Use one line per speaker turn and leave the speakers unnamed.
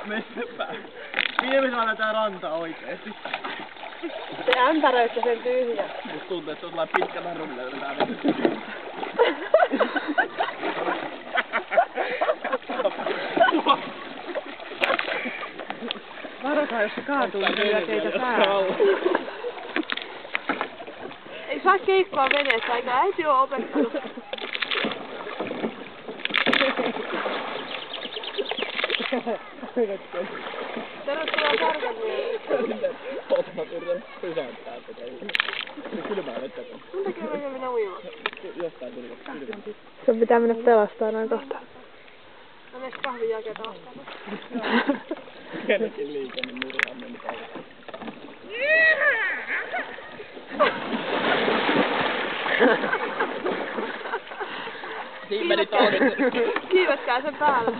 Mennäpä. Viime saadaan tää ranta oikeesti.
Se ämpäröistä sen tyhjä.
Musta tuntuu, että se on sellainen pitkä naru, millä yritetään vetää.
Varokaa, jos se kaatuu, niin lyö teitä päälle. Ei saa keikkoa veneessä, eikä äiti oo opettanut. Tervetuloa Sarkaniemelle.
Oota, mä yritän pysäyttää tätä. Se kylmää vettä.
Mun takia mä en mennä uimaan.
Jostain tuli kylmää.
Sun pitää mennä pelastaa noin kohta. Mä menen kahvin jälkeen pelastaa.
Kennekin liikenne murhaan meni paljon. Siinä meni talvet.
Kiivetkää sen päälle.